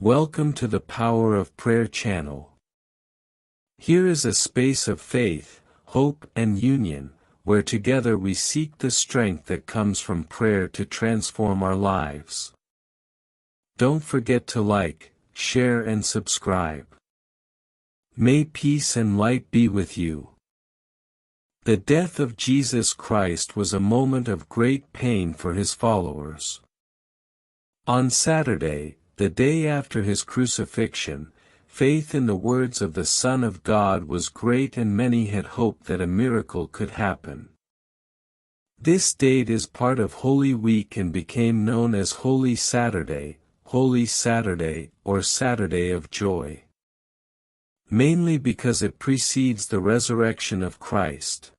Welcome to the Power of Prayer channel. Here is a space of faith, hope and union, where together we seek the strength that comes from prayer to transform our lives. Don't forget to like, share and subscribe. May peace and light be with you. The death of Jesus Christ was a moment of great pain for his followers. On Saturday, the day after his crucifixion, faith in the words of the Son of God was great and many had hoped that a miracle could happen. This date is part of Holy Week and became known as Holy Saturday, or Saturday of Joy. Mainly because it precedes the resurrection of Christ.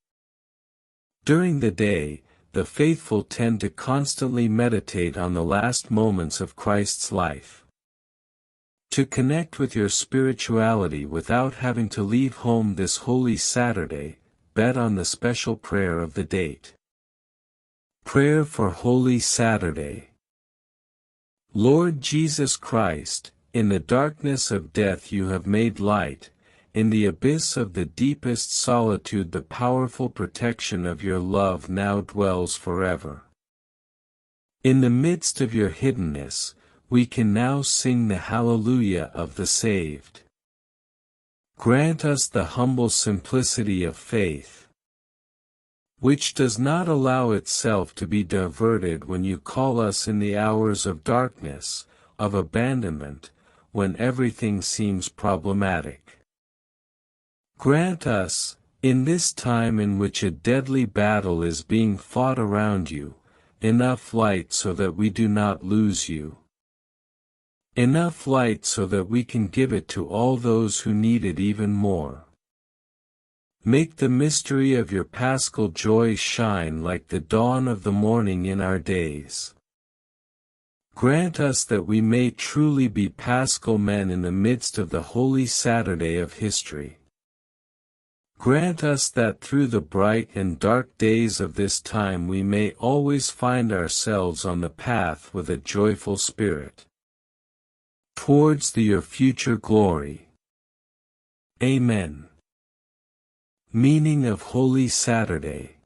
During the day, the faithful tend to constantly meditate on the last moments of Christ's life. To connect with your spirituality without having to leave home this Holy Saturday, bet on the special prayer of the date. Prayer for Holy Saturday. Lord Jesus Christ, in the darkness of death you have made light, in the abyss of the deepest solitude the powerful protection of your love now dwells forever. In the midst of your hiddenness, we can now sing the Hallelujah of the saved. Grant us the humble simplicity of faith, which does not allow itself to be diverted when you call us in the hours of darkness, of abandonment, when everything seems problematic. Grant us, in this time in which a deadly battle is being fought around you, enough light so that we do not lose you. Enough light so that we can give it to all those who need it even more. Make the mystery of your paschal joy shine like the dawn of the morning in our days. Grant us that we may truly be paschal men in the midst of the Holy Saturday of history. Grant us that through the bright and dark days of this time we may always find ourselves on the path with a joyful spirit towards your future glory. Amen. Meaning of Holy Saturday.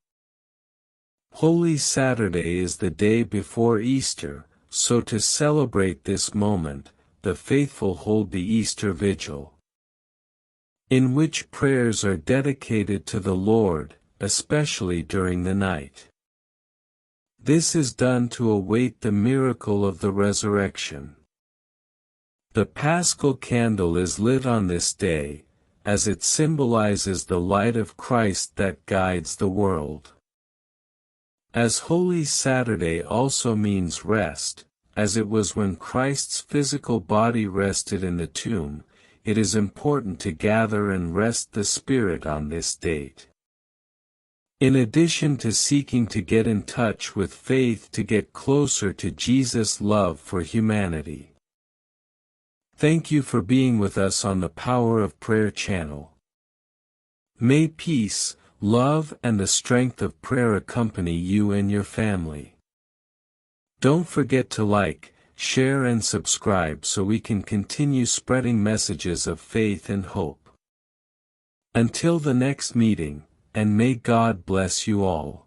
Holy Saturday is the day before Easter, so to celebrate this moment, the faithful hold the Easter Vigil, in which prayers are dedicated to the Lord, especially during the night. This is done to await the miracle of the resurrection. The Paschal candle is lit on this day, as it symbolizes the light of Christ that guides the world. As Holy Saturday also means rest, as it was when Christ's physical body rested in the tomb, it is important to gather and rest the Spirit on this date. In addition to seeking to get in touch with faith to get closer to Jesus' love for humanity. Thank you for being with us on the Power of Prayer channel. May peace, love and the strength of prayer accompany you and your family. Don't forget to like, share and subscribe so we can continue spreading messages of faith and hope. Until the next meeting, and may God bless you all.